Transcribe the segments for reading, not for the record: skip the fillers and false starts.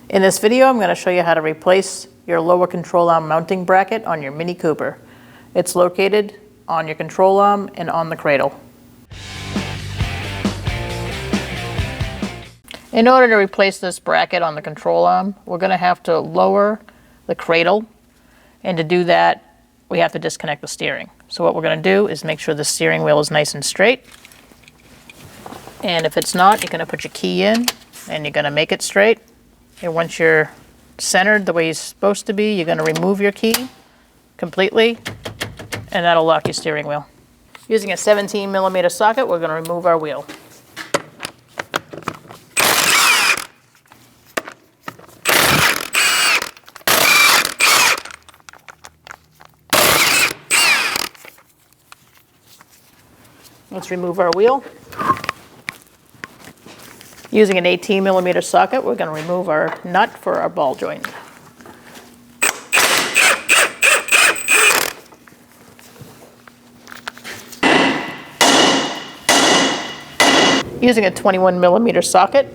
In this video, I'm going to show you how to replace your lower control arm mounting bracket on your Mini Cooper. It's located on your control arm and on the cradle. In order to replace this bracket on the control arm, we're going to have to lower the cradle, and to do that, we have to disconnect the steering. So what we're going to do is make sure the steering wheel is nice and straight. And if it's not, you're going to put your key in, and you're going to make it straight. And once you're centered the way you're supposed to be, you're going to remove your key completely, and that'll lock your steering wheel. Using a 17mm socket, we're going to remove our wheel. Let's remove our wheel. Using an 18mm socket, we're going to remove our nut for our ball joint. Using a 21mm socket,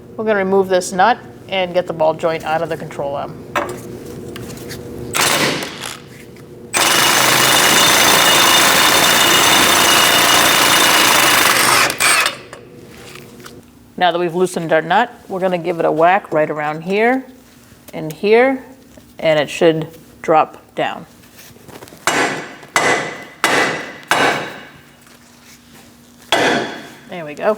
we're going to remove this nut and get the ball joint out of the control arm. Now that we've loosened our nut, we're going to give it a whack right around here, and it should drop down. There we go.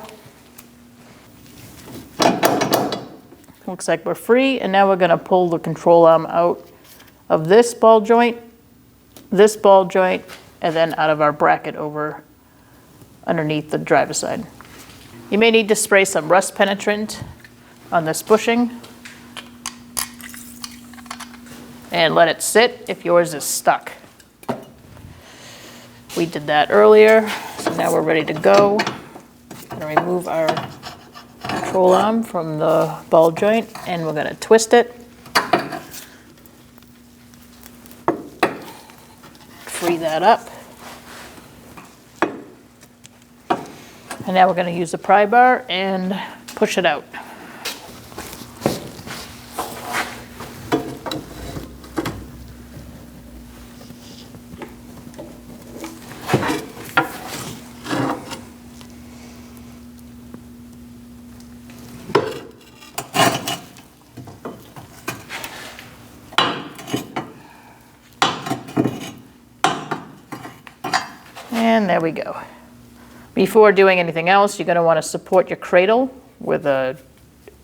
Looks like we're free, and now we're going to pull the control arm out of this ball joint, and then out of our bracket over underneath the driver's side. You may need to spray some rust penetrant on this bushing and let it sit if yours is stuck. We did that earlier, so now we're ready to go. I'm going to remove our control arm from the ball joint, and we're going to twist it. Free that up. And now we're going to use the pry bar and push it out. And there we go. Before doing anything else, you're going to want to support your cradle with a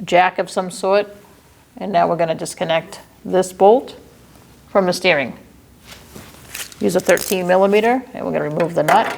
jack of some sort. And now we're going to disconnect this bolt from the steering. Use a 13mm, and we're going to remove the nut.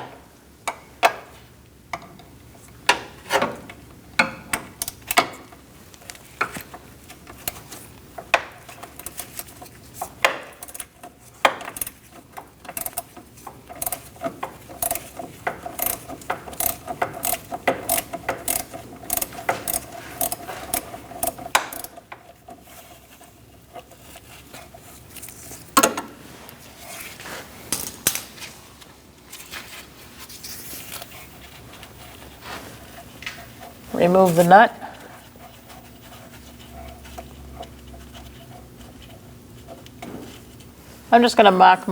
Remove the nut. I'm just going to mark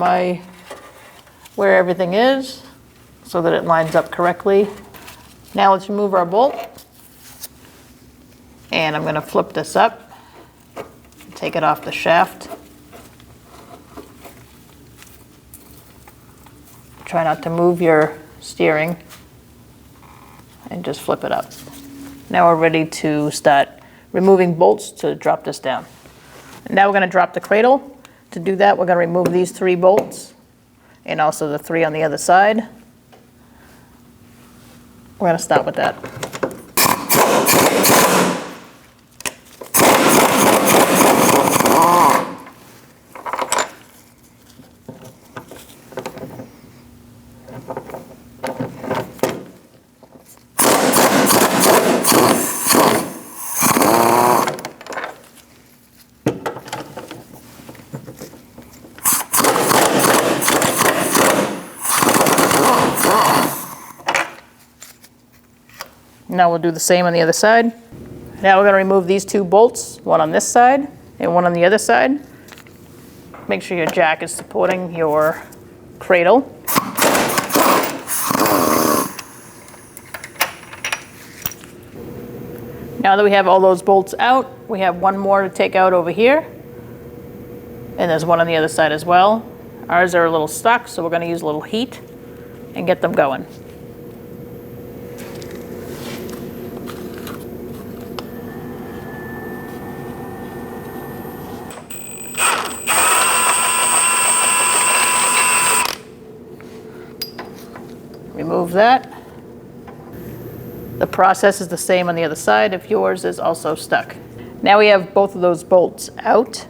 where everything is so that it lines up correctly. Now let's remove our bolt. And I'm going to flip this up, take it off the shaft. Try not to move your steering, and just flip it up. Now we're ready to start removing bolts to drop this down. Now we're going to drop the cradle. To do that, we're going to remove these 3 bolts and also the 3 on the other side. We're going to start with that. Now we'll do the same on the other side. Now we're going to remove these 2 bolts one on this side and one on the other side. Make sure your jack is supporting your cradle. Now that we have all those bolts out, we have one more to take out over here. And there's one on the other side as well. Ours are a little stuck, so we're going to use a little heat and get them going. Remove that. The process is the same on the other side if yours is also stuck. Now we have both of those bolts out,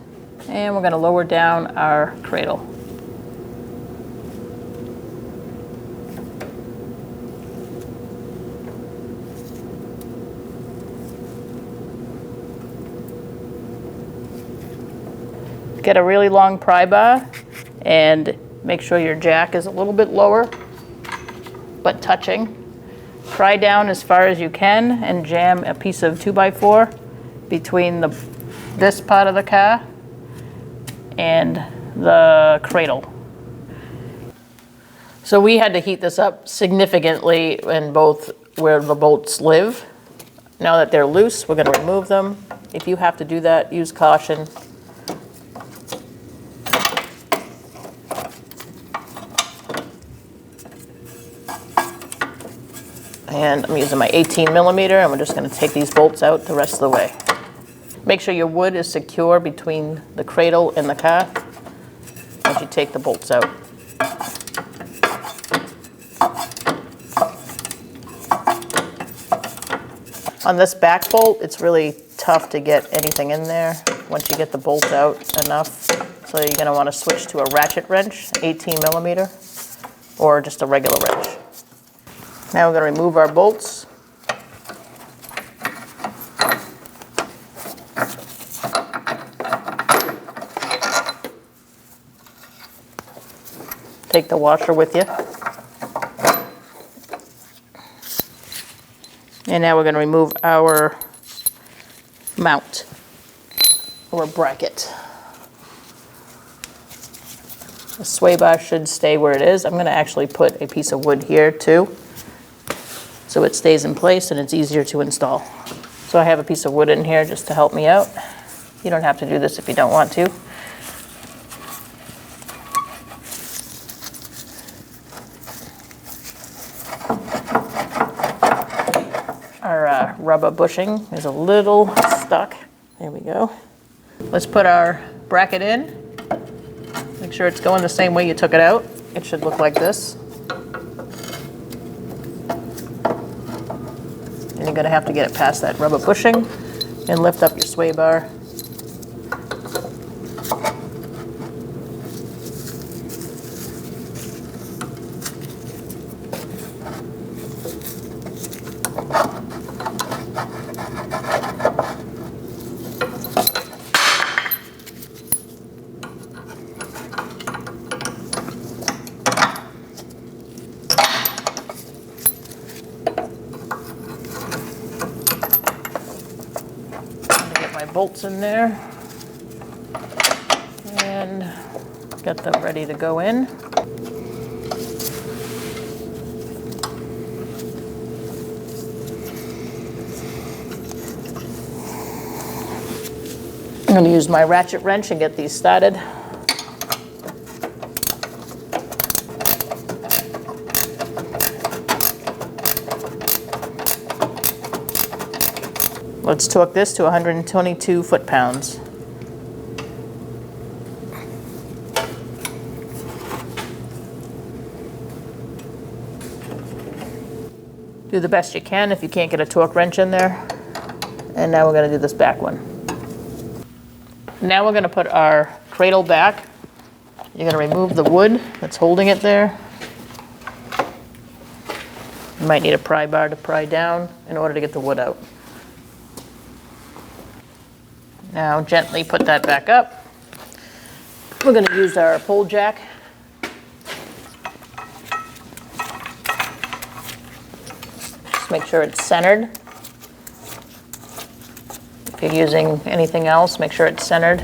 and we're going to lower down our cradle. Get a really long pry bar and make sure your jack is a little bit lower, but touching. Pry down as far as you can and jam a piece of 2x4 between this part of the car and the cradle. So we had to heat this up significantly in both where the bolts live. Now that they're loose, we're going to remove them. If you have to do that, use caution. And I'm using my 18mm, and we're just going to take these bolts out the rest of the way. Make sure your wood is secure between the cradle and the car as you take the bolts out. On this back bolt, it's really tough to get anything in there once you get the bolt out enough. So you're going to want to switch to a ratchet wrench, 18mm, or just a regular wrench. Now we're going to remove our bolts. Take the washer with you. And now we're going to remove our mount or bracket. The sway bar should stay where it is. I'm going to actually put a piece of wood here too, so it stays in place and it's easier to install. So I have a piece of wood in here just to help me out. You don't have to do this if you don't want to. Our rubber bushing is a little stuck. There we go. Let's put our bracket in. Make sure it's going the same way you took it out. It should look like this. And you're going to have to get it past that rubber bushing and lift up your sway bar. Bolts in there and get them ready to go in. I'm going to use my ratchet wrench and get these started. Let's torque this to 122 foot-pounds. Do the best you can if you can't get a torque wrench in there. And now we're going to do this back one. Now we're going to put our cradle back. You're going to remove the wood that's holding it there. You might need a pry bar to pry down in order to get the wood out. Now gently put that back up. We're going to use our pole jack. Just make sure it's centered. If If you're using anything else, make sure it's centered.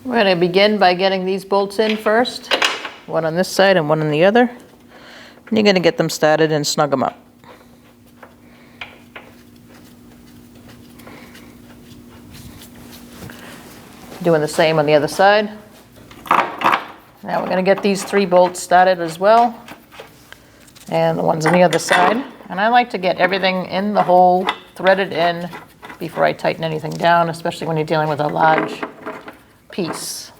We're going to begin by getting these bolts in first. One on this side and one on the other. And you're going to get them started and snug them up. Doing the same on the other side. Now we're going to get these 3 bolts started as well. And the ones on the other side. And I like to get everything in the hole, threaded in, before I tighten anything down, especially when you're dealing with a large piece.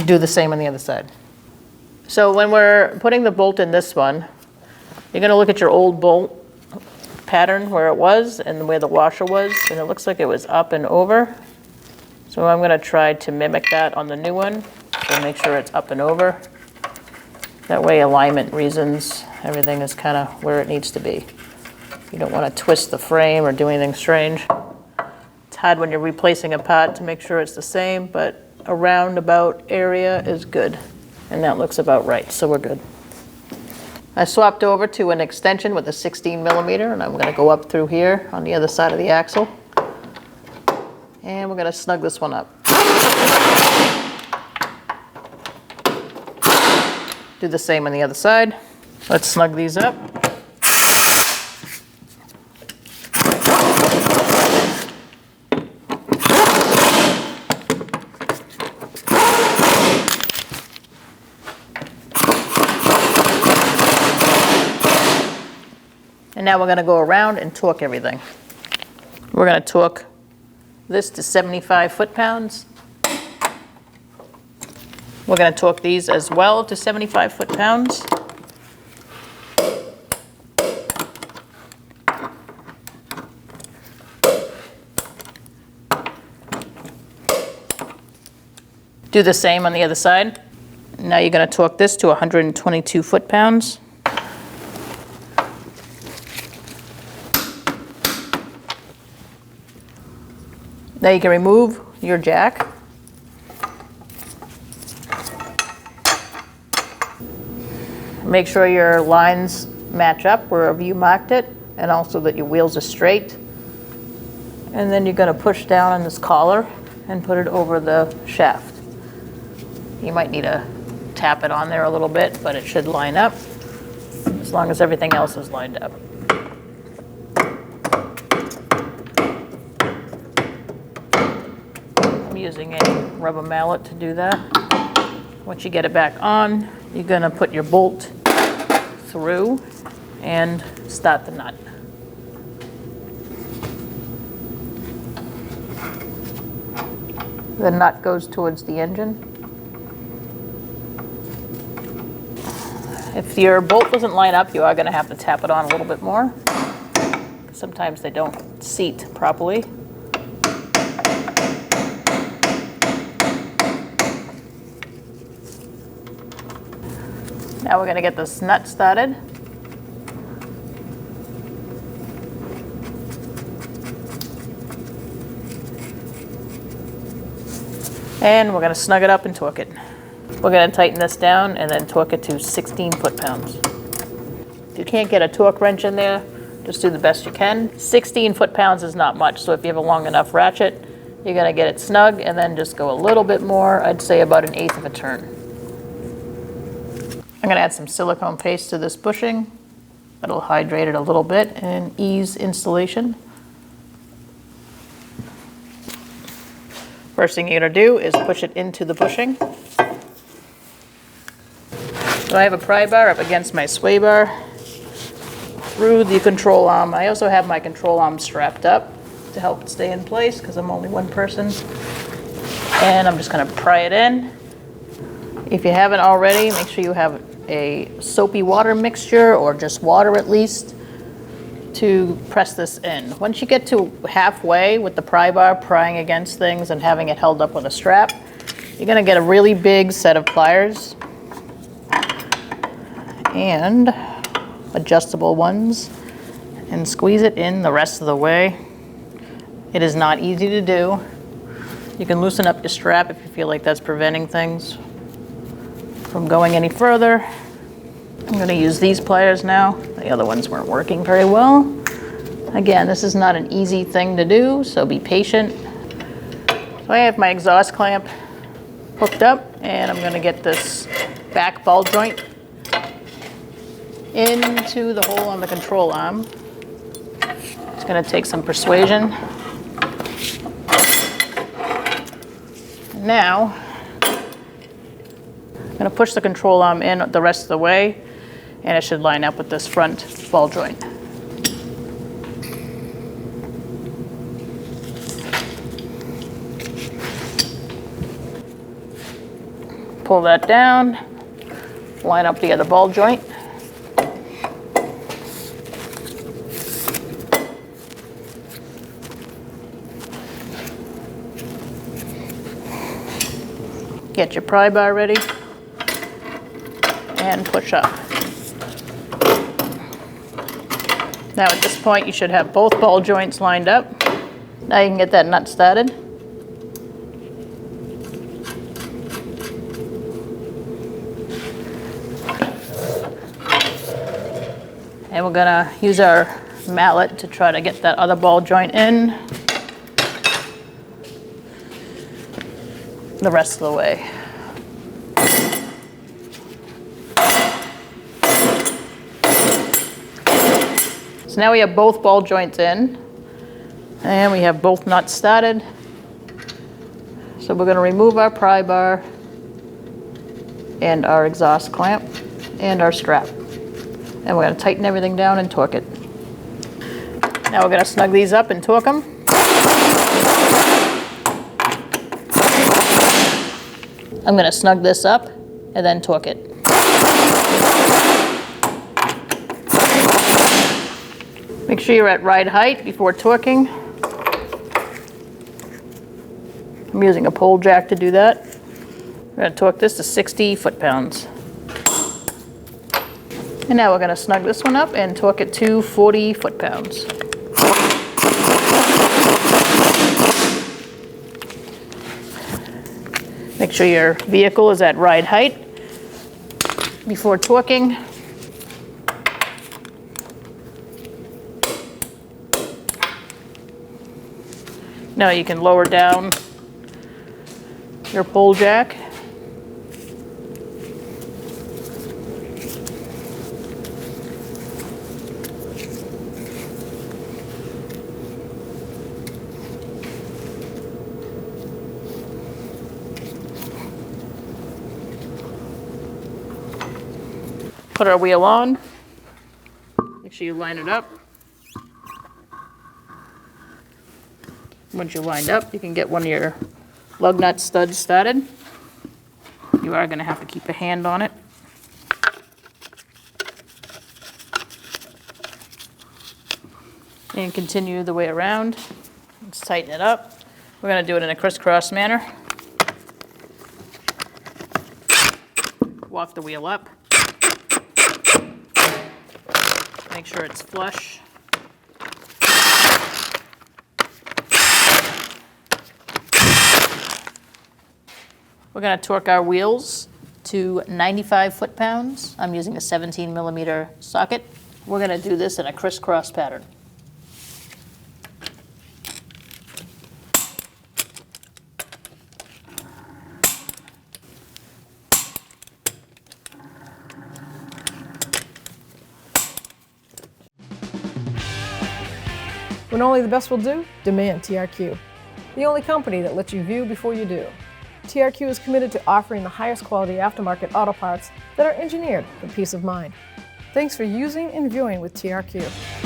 Do the same on the other side. So when we're putting the bolt in this one, you're going to look at your old bolt pattern where it was and where the washer was, and it looks like it was up and over. So I'm going to try to mimic that on the new one, so make sure it's up and over. That way, alignment reasons, everything is kind of where it needs to be. You don't want to twist the frame or do anything strange. It's hard when you're replacing a part to make sure it's the same, but a roundabout area is good. And that looks about right, so we're good. I swapped over to an extension with a 16 millimeter, and I'm going to go up through here on the other side of the axle. And we're going to snug this one up. Do the same on the other side. Let's snug these up. And now we're going to go around and torque everything. We're going to torque this to 75 foot-pounds. We're going to torque these as well to 75 foot-pounds. Do the same on the other side. Now you're going to torque this to 122 foot-pounds. Now you can remove your jack. Make sure your lines match up wherever you marked it, and also that your wheels are straight. And then you're going to push down on this collar and put it over the shaft. You might need to tap it on there a little bit, but it should line up as long as everything else is lined up. I'm using a rubber mallet to do that. Once you get it back on, you're going to put your bolt through and start the nut. The nut goes towards the engine. If your bolt doesn't line up, you are going to have to tap it on a little bit more. Sometimes they don't seat properly. Now we're going to get this nut started. And we're going to snug it up and torque it. We're going to tighten this down and then torque it to 16 foot-pounds. If you can't get a torque wrench in there, just do the best you can. 16 foot-pounds is not much, so if you have a long enough ratchet, you're going to get it snug and then just go a little bit more, I'd say about 1/8 of a turn. I'm going to add some silicone paste to this bushing. That'll hydrate it a little bit and ease installation. First thing you're going to do is push it into the bushing. So I have a pry bar up against my sway bar through the control arm. I also have my control arm strapped up to help it stay in place because I'm only one person. And I'm just going to pry it in. If you haven't already, make sure you have a soapy water mixture or just water at least to press this in. Once you get to halfway with the pry bar prying against things and having it held up with a strap, you're going to get a really big set of pliers and adjustable ones and squeeze it in the rest of the way. It is not easy to do. You can loosen up your strap if you feel like that's preventing things. from going any further. I'm going to use these pliers now. The other ones weren't working very well. Again, this is not an easy thing to do, so be patient. So I have my exhaust clamp hooked up, and I'm going to get this back ball joint into the hole on the control arm. It's going to take some persuasion. Now, I'm going to push the control arm in the rest of the way, and it should line up with this front ball joint. Pull that down, line up the other ball joint. Get your pry bar ready and push up. Now at this point you should have both ball joints lined up. Now you can get that nut started. And we're gonna use our mallet to try to get that other ball joint in the rest of the way. So now we have both ball joints in, and we have both nuts started. So we're going to remove our pry bar and our exhaust clamp and our strap. And we're going to tighten everything down and torque it. Now we're going to snug these up and torque them. I'm going to snug this up and then torque it. Make sure you're at ride height before torquing. I'm using a pole jack to do that. We're going to torque this to 60 foot-pounds. And now we're going to snug this one up and torque it to 40 foot-pounds. Make sure your vehicle is at ride height before torquing. Now you can lower down your pole jack. Put our wheel on. Make sure you line it up. Once you're lined up, you can get one of your lug nut studs started. You are going to have to keep a hand on it. And continue the way around. Let's tighten it up. We're going to do it in a crisscross manner. Walk the wheel up. Make sure it's flush. We're going to torque our wheels to 95 foot-pounds. I'm using a 17mm socket. We're going to do this in a crisscross pattern. When only the best will do, demand TRQ. The only company that lets you view before you do. TRQ is committed to offering the highest quality aftermarket auto parts that are engineered for peace of mind. Thanks for using and viewing with TRQ.